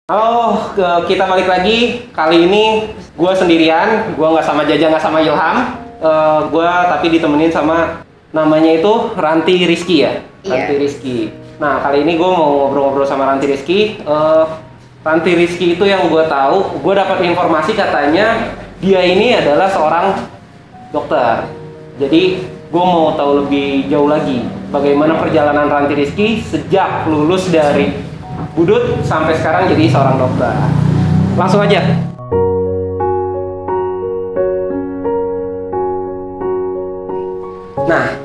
Halo, kita balik lagi. Kali ini gue sendirian, gue nggak sama Jaja, nggak sama Ilham. Gue tapi ditemenin sama namanya itu Ranti Rizky ya. Ranti Rizky. Nah kali ini gue mau ngobrol-ngobrol sama Ranti Rizky. Ranti Rizky itu yang gue tahu, gue dapat informasi katanya dia ini adalah seorang dokter. Jadi gue mau tahu lebih jauh lagi bagaimana perjalanan Ranti Rizky sejak lulus dari Budut sampai sekarang jadi seorang dokter. Langsung aja. Nah,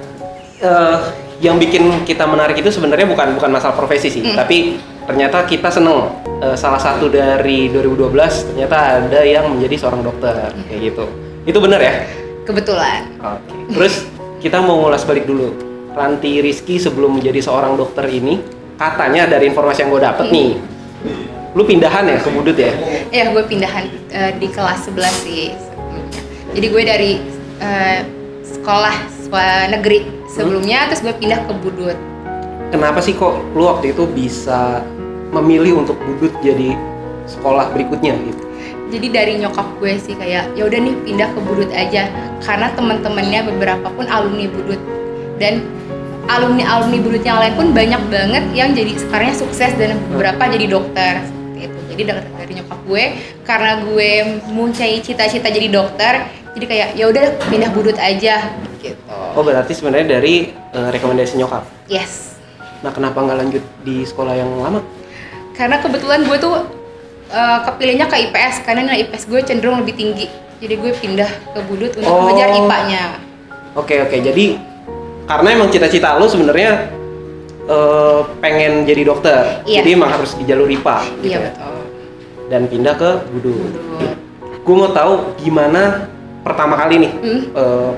yang bikin kita menarik itu sebenarnya bukan masalah profesi sih, tapi ternyata kita seneng. Salah satu dari 2012 ternyata ada yang menjadi seorang dokter kayak gitu. Itu benar ya? Kebetulan. Oke. Terus kita mau ngulas balik dulu. Ranti Rizky sebelum menjadi seorang dokter ini, katanya dari informasi yang gue dapet nih, lu pindahan ya ke Budut ya? Iya, gue pindahan di kelas 11 sih sebelumnya. Jadi gue dari sekolah negeri sebelumnya, terus gue pindah ke Budut. Kenapa sih kok lu waktu itu bisa memilih untuk Budut jadi sekolah berikutnya gitu? Jadi dari nyokap gue sih kayak ya udah nih pindah ke Budut aja, karena teman-temannya beberapa pun alumni Budut dan alumni Budut yang lain pun banyak banget yang jadi sekarangnya sukses dan beberapa jadi dokter seperti itu. Jadi dari nyokap gue, karena gue mempunyai cita-cita jadi dokter, jadi kayak ya udah pindah Budut aja gitu. Oh berarti sebenarnya dari rekomendasi nyokap? Yes. Nah kenapa nggak lanjut di sekolah yang lama? Karena kebetulan gue tuh kepilihnya ke IPS karena nilai IPS gue cenderung lebih tinggi. Jadi gue pindah ke Budut untuk mengejar IPA-nya. Oke, jadi karena emang cita-cita lo sebenarnya pengen jadi dokter, jadi emang harus di jalur IPA gitu. Iya betul. Dan pindah ke Budut. Gue mau tahu gimana pertama kali nih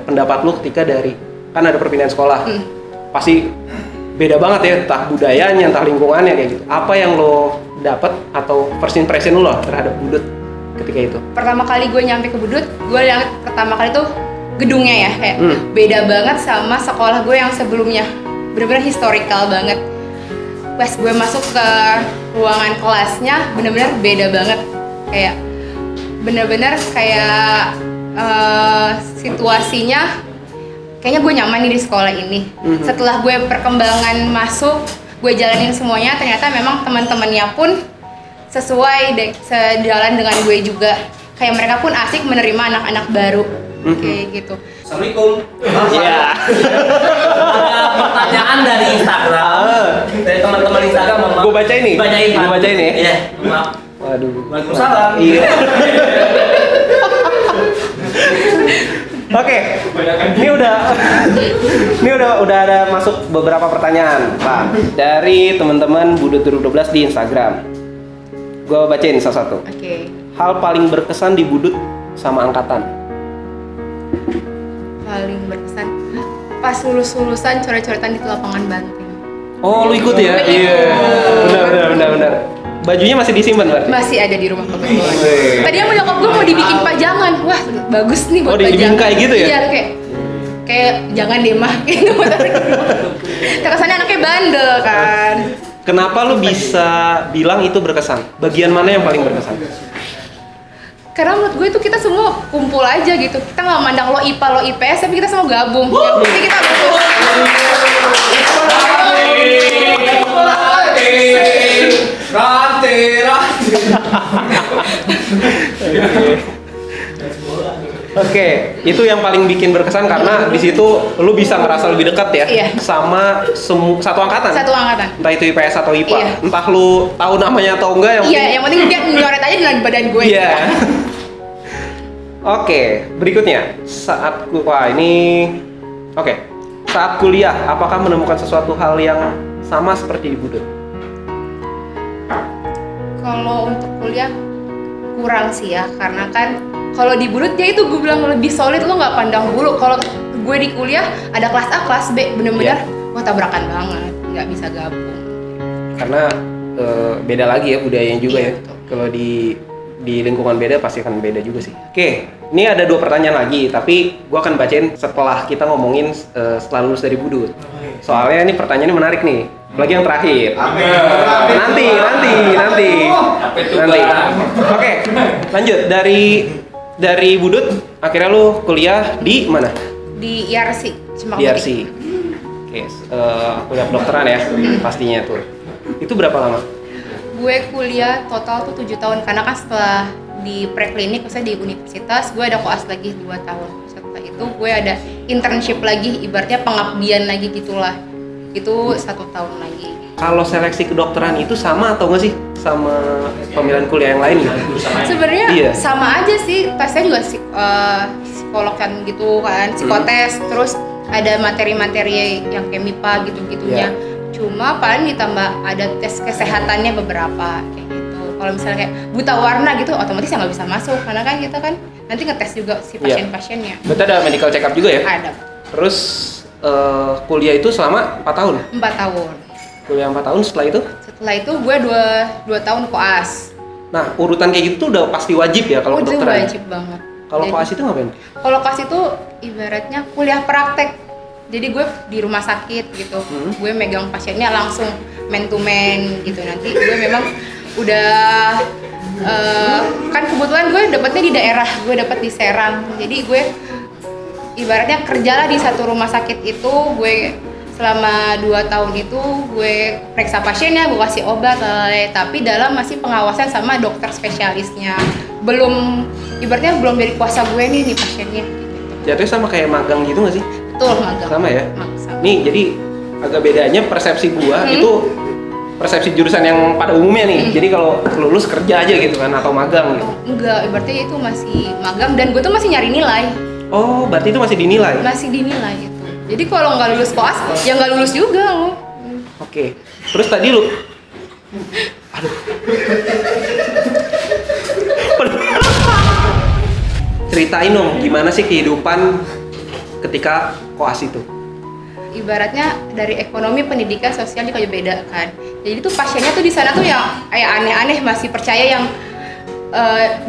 pendapat lo ketika dari kan ada perpindahan sekolah, pasti beda banget ya, entah budayanya, entah lingkungannya kayak gitu. Apa yang lo dapat atau first impression lo terhadap Budut ketika itu? Pertama kali gue nyampe ke Budut, gue lihat pertama kali tuh gedungnya ya, kayak beda banget sama sekolah gue yang sebelumnya. Bener-bener historical banget. Pas gue masuk ke ruangan kelasnya, bener-bener beda banget. Kayak bener-bener kayak situasinya kayaknya gue nyaman nih di sekolah ini. Setelah gue perkembangan masuk, gue jalanin semuanya, ternyata memang teman-temannya pun sejalan dengan gue juga. Kayak mereka pun asik menerima anak-anak baru. Kayak gitu. Assalamualaikum. Iya. Ada pertanyaan dari Instagram, dari teman-teman Instagram. Gue bacain nih. Gue bacain ya. Iya. Maaf. Waduh. Waalaikumsalam. Iya. Oke. Ini udah ada masuk beberapa pertanyaan, Pak. Dari teman-teman Budut 2012 di Instagram. Gue bacain salah satu. Oke. Hal paling berkesan di Budut sama angkatan. Paling berkesan pas lulusan coret-coretan di lapangan banteng. Oh, lu ikut ya? Iya. Benar. Bajunya masih disimpan berarti? Masih ada di rumah kebetulan. Tadi yang nyokap gue mau dibikin pajangan. Wah, bagus nih buat pajangan. Dibikin kayak gitu ya? Iya, kayak jangan deh mah gitu. Terkesannya anaknya bandel kan. Kenapa lu bisa bilang itu berkesan? Bagian mana yang paling berkesan? Karena menurut gue tuh kita semua kumpul aja gitu. Kita nggak mandang lo IPA, lo IPS, tapi kita semua gabung. Yang penting kita lulus. Ranti. Oke, itu yang paling bikin berkesan karena di situ lu bisa ngerasa lebih dekat ya sama satu angkatan. Satu angkatan. Entah itu IPS atau IPA. Iya. Entah lu tahu namanya atau enggak yang penting dia nyoret aja dengan badan gue. Iya. Oke, berikutnya saat saat kuliah, apakah menemukan sesuatu hal yang sama seperti di Budut? Kalau untuk kuliah kurang sih ya, karena kan kalau di Budut ya itu gue bilang lebih solid, lo nggak pandang bulu. Kalau gue di kuliah ada kelas A, kelas B, bener-bener wah tabrakan banget, nggak bisa gabung. Karena beda lagi ya budayanya juga ya. Betul. Kalau di di lingkungan beda pasti akan beda juga sih. Oke, ini ada 2 pertanyaan lagi, tapi gua akan bacain setelah kita ngomongin setelah lulus dari Budut. Soalnya ini pertanyaannya menarik nih. Lagi yang terakhir. Nanti. Oke, lanjut dari Budut. Akhirnya lu kuliah di mana? Di IRC, Di IRC. Oke, kuliah kedokteran ya, pastinya tuh. Itu berapa lama? Gue kuliah total tuh 7 tahun karena kan setelah di preklinik, maksudnya di universitas, gue ada koas lagi 2 tahun. Setelah itu gue ada internship lagi, ibaratnya pengabdian lagi gitulah. Itu 1 tahun lagi. Kalau seleksi kedokteran itu sama atau nggak sih sama pemilihan kuliah yang lain gitu? Sebenarnya Iya. sama aja sih, tesnya juga psikolog kan gitu kan, psikotes, terus ada materi-materi yang kayak MIPA gitu-gitunya. Cuma paling ditambah ada tes kesehatannya beberapa kayak gitu. Kalau misalnya kayak buta warna gitu, otomatis ya nggak bisa masuk karena kan kita kan nanti ngetes juga si pasien-pasiennya. Berarti ada medical check up juga ya? Ada. Terus kuliah itu selama 4 tahun? 4 tahun. Kuliah 4 tahun, setelah itu? Setelah itu gue 2 tahun koas. Nah, urutan kayak gitu tuh udah pasti wajib ya kalau Itu kedokteran? wajib banget. Kalau Jadi- koas itu ngapain? Kalau koas itu ibaratnya kuliah praktek. Jadi gue di rumah sakit gitu, gue megang pasiennya langsung man to man gitu. Nanti gue memang udah kan kebetulan gue dapetnya di daerah, gue dapet di Serang. Jadi gue ibaratnya kerjalah di satu rumah sakit itu, gue selama 2 tahun itu gue periksa pasiennya, gue kasih obat, tapi dalam masih pengawasan sama dokter spesialisnya. Ibaratnya belum dari kuasa gue nih pasiennya. Jatuhnya sama kayak magang gitu nggak sih? Betul, magang. Sama ya? Sama. Nih, jadi agak bedanya persepsi gua itu persepsi jurusan yang pada umumnya nih. Jadi kalau lulus kerja aja gitu kan atau magang gitu. Enggak, ibaratnya itu masih magang dan gue tuh masih nyari nilai. Oh, berarti itu masih dinilai? Masih dinilai gitu. Jadi kalau nggak lulus koas, ya nggak lulus juga lo. Oke. Terus tadi lu ceritain dong gimana sih kehidupan ketika koas itu? Ibaratnya dari ekonomi, pendidikan, sosial juga beda kan. Jadi tuh pasiennya tuh di sana tuh yang kayak aneh-aneh, masih percaya yang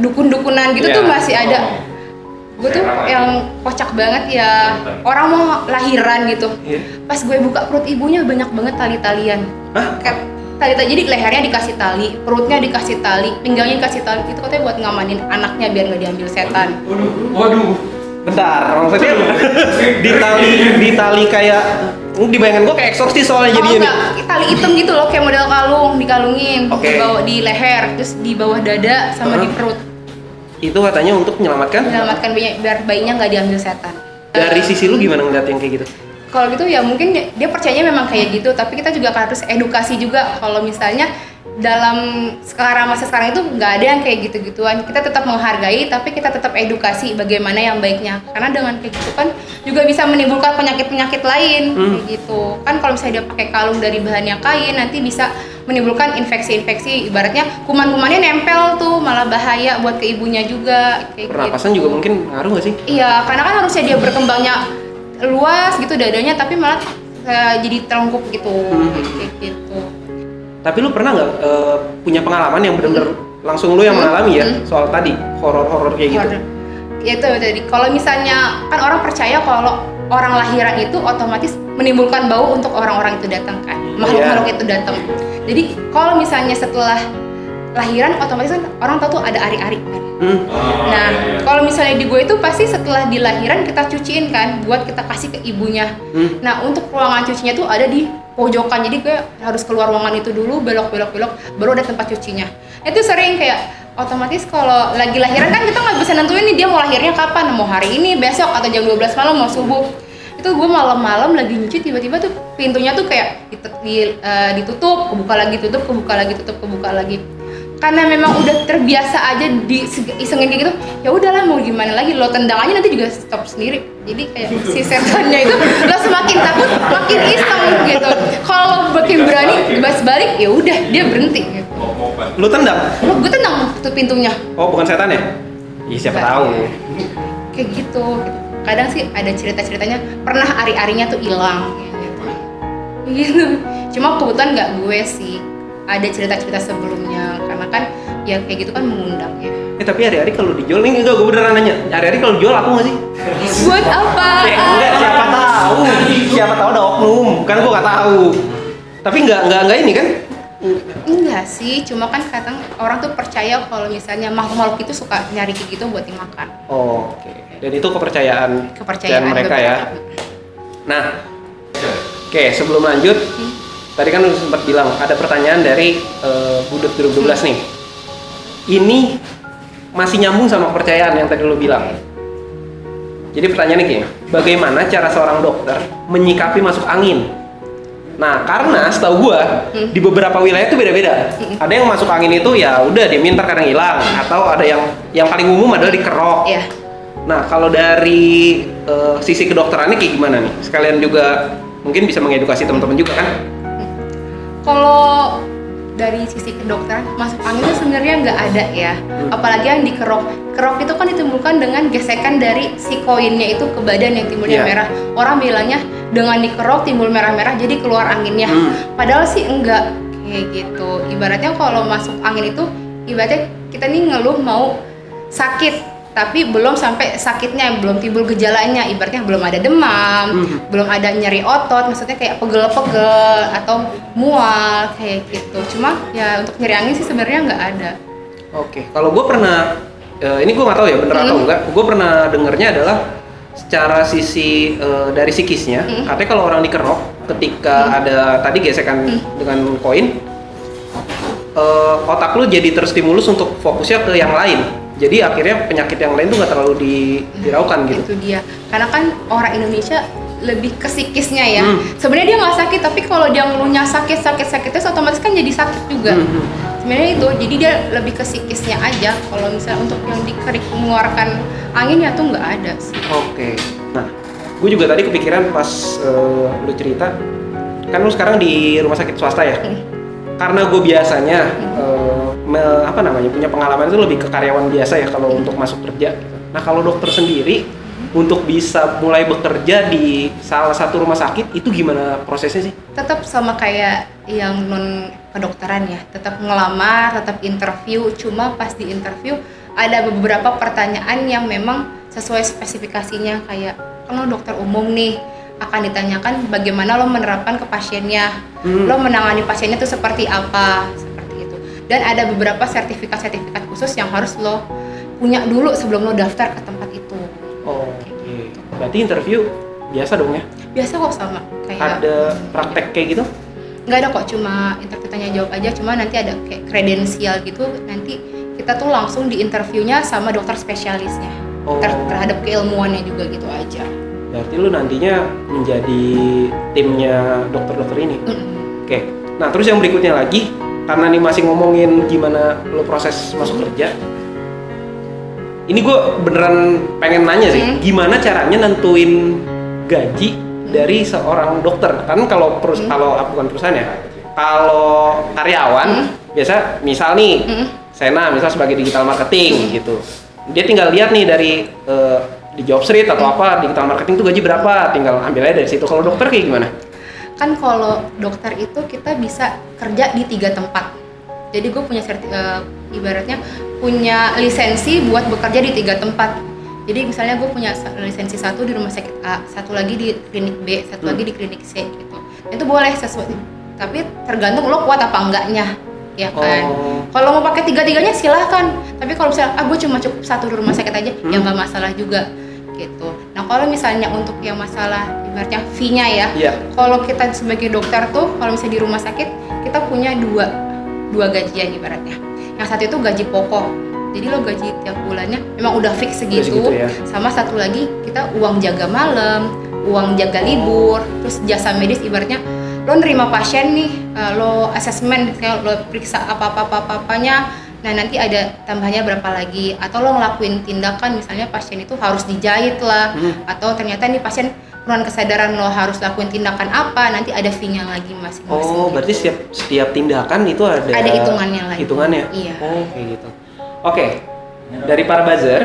dukun-dukunan gitu tuh masih ada. Gue tuh yang kocak banget ya, orang mau lahiran gitu. Pas gue buka perut ibunya banyak banget tali-talian. Kayak tali-tali, jadi lehernya dikasih tali, perutnya dikasih tali, pinggangnya dikasih tali. Itu katanya buat ngamanin anaknya biar nggak diambil setan. Waduh. Bentar, maksudnya ditali kayak dibayangkan gue kayak eksorsis soalnya jadinya. Enggak, tali hitam gitu loh, kayak model kalung, dikalungin, Oke. dibawa di leher, terus di bawah dada sama di perut. Itu katanya untuk menyelamatkan. Menyelamatkan bayinya, biar bayinya nggak diambil setan. Dari sisi lu gimana ngeliat yang kayak gitu? Kalau gitu ya mungkin dia percayanya memang kayak gitu, tapi kita juga harus edukasi juga. Kalau misalnya dalam masa sekarang itu nggak ada yang kayak gitu-gituan. Kita tetap menghargai, tapi kita tetap edukasi bagaimana yang baiknya. Karena dengan kayak gitu kan juga bisa menimbulkan penyakit-penyakit lain kayak gitu. Kan kalau misalnya dia pakai kalung dari bahannya kain, nanti bisa menimbulkan infeksi-infeksi. Ibaratnya kuman-kumannya nempel tuh, malah bahaya buat ke ibunya juga kayak Pernapasan gitu. juga mungkin ngaruh nggak sih? Iya, karena kan harusnya dia berkembangnya luas gitu dadanya, tapi malah jadi terlengkup gitu, kayak gitu. Tapi lu pernah nggak punya pengalaman yang benar-benar langsung lu yang mengalami ya soal tadi horor-horor kayak gitu? Ya itu tadi. Kalau misalnya kan orang percaya kalau orang lahiran itu otomatis menimbulkan bau untuk orang-orang itu datang kan, makhluk-makhluk itu datang. Jadi kalau misalnya setelah lahiran otomatis kan orang tahu tuh ada ari-ari kan. Nah, kalau misalnya di gue itu pasti setelah di lahiran kita cuciin kan, buat kita kasih ke ibunya. Nah, untuk ruangan cucinya tuh ada di pojokan, jadi gue harus keluar ruangan itu dulu, belok, baru ada tempat cucinya. Itu sering kayak otomatis kalau lagi lahiran kan kita nggak bisa nentuin nih dia mau lahirnya kapan, mau hari ini, besok, atau jam 12 malam, mau subuh. Itu gue malam-malam lagi nyuci, tiba-tiba tuh pintunya tuh kayak ditutup, kebuka lagi, tutup, kebuka lagi, tutup, kebuka lagi. Karena memang udah terbiasa aja isengin kayak gitu, ya udahlah mau gimana lagi, lo tendang aja nanti juga stop sendiri. Jadi kayak si setannya itu lo semakin takut makin iseng gitu. Kalau makin berani bas balik, ya udah dia berhenti gitu. Lu tendang? Gue tendang tuh pintunya. Oh, bukan setan ya? Iya, siapa Enggak. tahu. Kayak gitu. Kadang sih ada cerita-ceritanya pernah ari-arinya tuh hilang gitu. Cuma kebetulan nggak gue sih, ada cerita-cerita sebelumnya, karena kan ya kayak gitu kan mengundang ya. Tapi hari-hari kalau dijual nih enggak, gue beneran nanya. Hari-hari kalau dijual aku nggak sih? Buat apa? Enggak, siapa tahu. Siapa tahu ada oknum. Kan gue nggak tahu. Tapi enggak ini kan? Enggak sih, cuma kan kadang orang tuh percaya kalau misalnya makhluk-makhluk itu suka nyari kayak gitu buat dimakan. Oh, oke. Dan itu kepercayaan mereka ya. Nah, oke, sebelum lanjut, tadi kan lu sempat bilang ada pertanyaan dari Budut 2012 nih. Ini masih nyambung sama kepercayaan yang tadi lu bilang. Jadi pertanyaannya gini, bagaimana cara seorang dokter menyikapi masuk angin? Nah, karena setahu gua di beberapa wilayah itu beda-beda. Ada yang masuk angin itu ya udah diemin ntar kadang hilang, atau ada yang paling umum adalah dikerok. Iya. Nah, kalau dari sisi kedokterannya kayak gimana nih? Sekalian juga mungkin bisa mengedukasi teman-teman juga kan? Kalau dari sisi kedokteran, masuk angin itu sebenarnya nggak ada ya. Apalagi yang dikerok. Kerok itu kan ditimbulkan dengan gesekan dari si koinnya itu ke badan yang timbulnya merah. Orang bilangnya dengan dikerok timbul merah-merah jadi keluar anginnya. Padahal sih enggak kayak gitu. Ibaratnya kalau masuk angin itu, ibaratnya kita nih ngeluh mau sakit. Tapi belum sampai sakitnya, belum timbul gejalanya, ibaratnya belum ada demam, belum ada nyeri otot, maksudnya kayak pegel-pegel atau mual kayak gitu. Cuma ya untuk nyeri angin sih sebenarnya nggak ada. Oke, kalau gue pernah, ini gue nggak tahu ya bener atau enggak, gue pernah dengernya adalah secara sisi dari psikisnya, katanya kalau orang dikerok ketika ada tadi gesekan dengan koin, otak lu jadi terstimulus untuk fokusnya ke yang lain. Jadi akhirnya penyakit yang lain tuh nggak terlalu diraukan gitu. Itu dia. Karena kan orang Indonesia lebih ke psikisnya ya. Sebenarnya dia nggak sakit, tapi kalau dia ngeluhnya sakitnya otomatis kan jadi sakit juga. Sebenarnya itu, jadi dia lebih ke psikisnya aja. Kalau misalnya untuk yang dikerik mengeluarkan angin ya tuh nggak ada sih. Oke. Nah, gue juga tadi kepikiran pas lu cerita, kan lu sekarang di rumah sakit swasta ya. Karena gue biasanya punya pengalaman itu lebih ke karyawan biasa ya kalau untuk masuk kerja gitu. Nah, kalau dokter sendiri untuk bisa mulai bekerja di salah satu rumah sakit itu gimana prosesnya sih? Tetap sama kayak yang non kedokteran ya, tetap ngelamar, tetap interview, cuma pas di interview ada beberapa pertanyaan yang memang sesuai spesifikasinya. Kayak kalau dokter umum nih akan ditanyakan bagaimana lo menerapkan ke pasiennya, lo menangani pasiennya itu seperti apa, seperti itu. Dan ada beberapa sertifikat khusus yang harus lo punya dulu sebelum lo daftar ke tempat itu. Oke. Berarti interview biasa dong ya? Biasa kok sama. Kayak ada praktek kayak gitu? Nggak ada kok, cuma interview tanya jawab aja. Cuma nanti ada kayak kredensial gitu. Nanti kita tuh langsung di interviewnya sama dokter spesialisnya. Terhadap keilmuannya juga gitu aja. Berarti lu nantinya menjadi timnya dokter-dokter ini. Oke. Nah, terus yang berikutnya lagi, karena nih masih ngomongin gimana lu proses masuk kerja. Ini gue beneran pengen nanya sih, gimana caranya nentuin gaji dari seorang dokter? Kan kalau bukan perusahaan ya, kalau karyawan biasa misal nih, Sena misal sebagai digital marketing gitu, dia tinggal lihat nih dari di job street atau apa digital marketing tuh gaji berapa, tinggal ambil aja dari situ. Kalau dokter kayak gimana? Kan kalau dokter itu kita bisa kerja di 3 tempat. Jadi gue punya ibaratnya punya lisensi buat bekerja di 3 tempat. Jadi misalnya gue punya lisensi 1 di rumah sakit A, 1 lagi di klinik B, 1 lagi di klinik C gitu. Itu boleh sesuai, tapi tergantung lo kuat apa enggaknya, ya kan. Kalau mau pakai 3-3-nya silahkan. Tapi kalau misalnya gue cuma cukup 1 di rumah sakit aja, ya nggak masalah juga gitu. Nah, kalau misalnya untuk yang masalah ibaratnya fee-nya ya, kalau kita sebagai dokter tuh kalau misalnya di rumah sakit kita punya dua gajian ibaratnya. Yang satu itu gaji pokok, jadi lo gaji tiap bulannya memang udah fix segitu ya. Sama satu lagi kita uang jaga malam, uang jaga libur, terus jasa medis ibaratnya lo nerima pasien nih, lo asesmen, lo periksa apa-apanya. Nah, nanti ada tambahnya berapa lagi, atau lo ngelakuin tindakan misalnya pasien itu harus dijahit lah, atau ternyata nih pasien penurunan kesadaran lo harus lakuin tindakan apa, nanti ada fee-nya lagi masing-masing. Berarti setiap tindakan itu ada hitungannya lagi. Hitungannya? Iya. Kayak gitu. Oke. Dari para buzzer,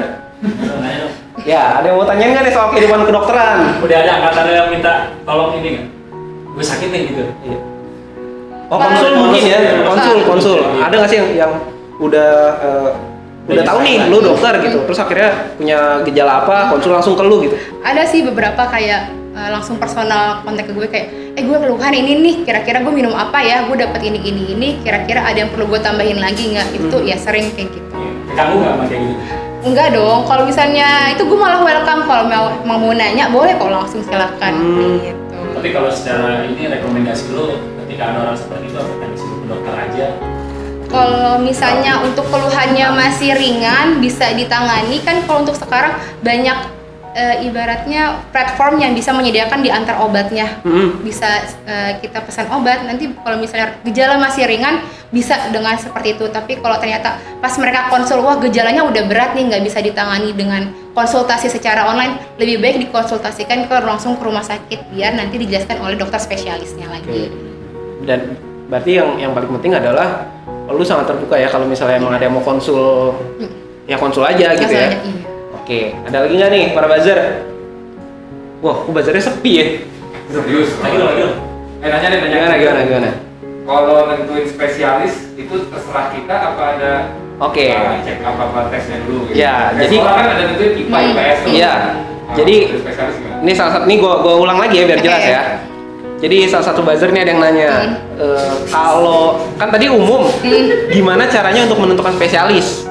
ya ada yang mau tanyain nggak nih soal kehidupan kedokteran? Udah ada angkatan yang minta tolong ini nggak? Gue sakit nih gitu. Konsul mungkin ya, konsul. Ada nggak sih yang udah tahu nih lu dokter gitu, terus akhirnya punya gejala apa, konsul langsung ke lu gitu? Ada sih beberapa kayak langsung personal kontak ke gue kayak, gue keluhan ini nih, kira-kira gue minum apa ya, gue dapet ini, kira-kira ada yang perlu gue tambahin lagi nggak? Itu ya sering kayak gitu. Kamu nggak sama kayak gitu? Enggak dong, kalau misalnya itu gue malah welcome, kalau mau nanya boleh kok langsung silakan gitu. Tapi kalau secara ini rekomendasi lu ketika ada orang seperti itu apakah disuruh ke dokter aja? Kalau misalnya untuk keluhannya masih ringan bisa ditangani kan, kalau untuk sekarang banyak ibaratnya platform yang bisa menyediakan di antar obatnya. Bisa kita pesan obat, nanti kalau misalnya gejala masih ringan bisa dengan seperti itu. Tapi kalau ternyata pas mereka konsul, wah gejalanya udah berat nih, nggak bisa ditangani dengan konsultasi secara online, lebih baik dikonsultasikan langsung ke rumah sakit biar nanti dijelaskan oleh dokter spesialisnya lagi. Dan berarti yang paling penting adalah lu sangat terbuka ya kalau misalnya emang ada yang mau konsul, ya konsul aja gitu ya. Iya. Oke, ada lagi nggak nih para buzzer? Wah, kok buzzernya sepi ya? Serius? Lagi. Nanya. Gimana? Kalau nentuin spesialis itu terserah kita apa ada Oke. cek apa tesnya dulu gitu. Ya, Kayak jadi sekolah kan ada nentuin IPA, IPS tuh. Iya. Nah, Jadi nentuin spesialis gimana? ini salah satu, nih gua ulang lagi ya biar Oke. jelas ya. Jadi salah satu buzzer nih ada yang nanya, kalau kan tadi umum, gimana caranya untuk menentukan spesialis?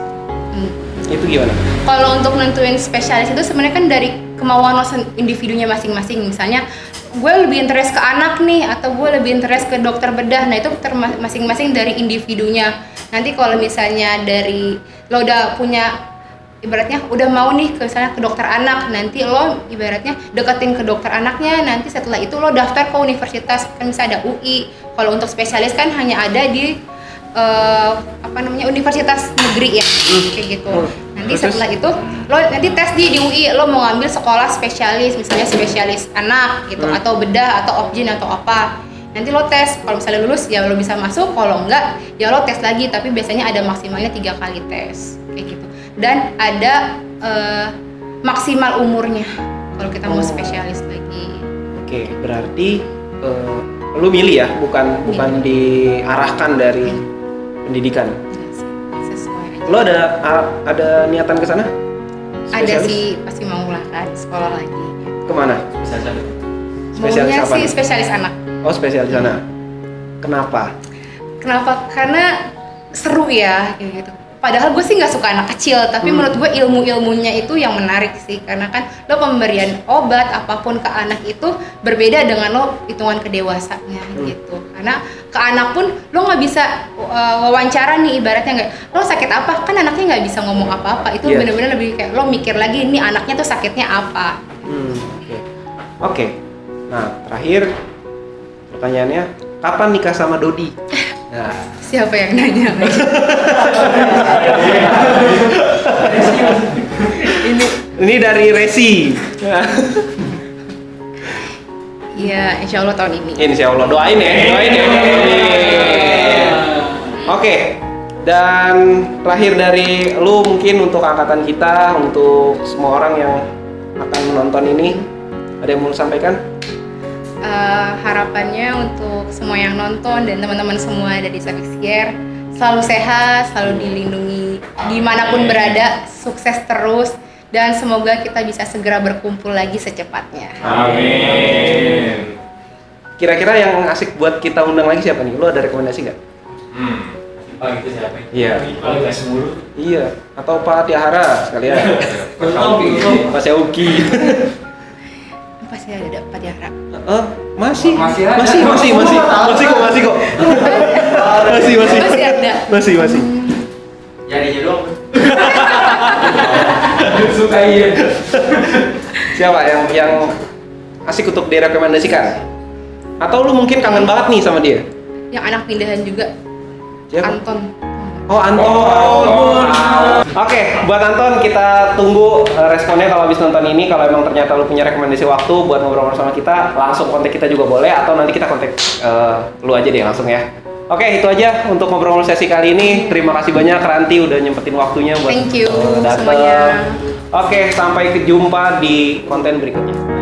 Itu gimana? Kalau untuk nentuin spesialis itu sebenarnya kan dari kemauan individunya masing-masing. Misalnya gue lebih interest ke anak nih, atau gue lebih interest ke dokter bedah. Nah itu masing-masing dari individunya. Nanti kalau misalnya dari lo udah punya, ibaratnya udah mau nih misalnya ke dokter anak, nanti lo ibaratnya deketin ke dokter anaknya, nanti setelah itu lo daftar ke universitas, kan bisa ada UI. Kalau untuk spesialis kan hanya ada di universitas negeri ya, kayak gitu. Nanti setelah itu lo nanti tes di UI, lo mau ngambil sekolah spesialis, misalnya spesialis anak gitu, atau bedah atau obgyn atau apa. Nanti lo tes, kalau misalnya lulus ya lo bisa masuk, kalau enggak ya lo tes lagi, tapi biasanya ada maksimalnya 3 kali tes kayak gitu. Dan ada maksimal umurnya kalau kita mau spesialis lagi. Oke, berarti lu milih ya, bukan diarahkan dari pendidikan. Sesuai aja. Lo ada niatan ke sana? Ada sih, pasti mau lah kan sekolah lagi. Kemana? Bisa saja. Spesialis Maunya apa sih nih? spesialis anak. Oh, spesialis sana. Kenapa? Karena seru ya kayak gitu. Padahal gue sih nggak suka anak kecil, tapi menurut gue ilmu-ilmunya itu yang menarik sih, karena kan lo pemberian obat apapun ke anak itu berbeda dengan lo hitungan kedewasanya gitu. Karena ke anak pun lo nggak bisa wawancara nih, ibaratnya nggak, lo sakit apa, kan anaknya nggak bisa ngomong apa-apa. Itu bener-bener lebih kayak lo mikir lagi ini anaknya tuh sakitnya apa. Oke. Nah, terakhir pertanyaannya, kapan nikah sama Dodi? Nah, Siapa yang nanya? ini dari Resi. Iya, insya Allah tahun ini. Insya Allah, doain ya. Oke. Dan terakhir dari lu mungkin untuk angkatan kita, untuk semua orang yang akan menonton ini, ada yang mau lu sampaikan? Harapannya untuk semua yang nonton dan teman-teman semua dari Savixier selalu sehat, selalu dilindungi dimanapun berada, sukses terus, dan semoga kita bisa segera berkumpul lagi secepatnya. Amin. Kira-kira yang asik buat kita undang lagi siapa nih? Lu ada rekomendasi nggak? Pak gitu siapa? Iya. Kalau nggak semulu. Iya. Atau Pak Tiahara sekalian. Mas Yauki. Pasti ada Pak Tiahara. Masih kok. Masih ada. Masih. Jadinya dong. Suka iya. Siapa yang asik untuk direkomendasikan? Atau lu mungkin kangen banget nih sama dia? Yang anak pindahan juga. Siapa? Anton. Oh, Anton. Oke, buat Anton kita tunggu responnya kalau habis nonton ini. Kalau emang ternyata lu punya rekomendasi waktu buat ngobrol sama kita, langsung kontak kita juga boleh, atau nanti kita kontak lu aja deh langsung ya. Oke, itu aja untuk ngobrol sesi kali ini. Terima kasih banyak Ranti udah nyempetin waktunya buat Thank you datang. semuanya. Oke, sampai jumpa di konten berikutnya.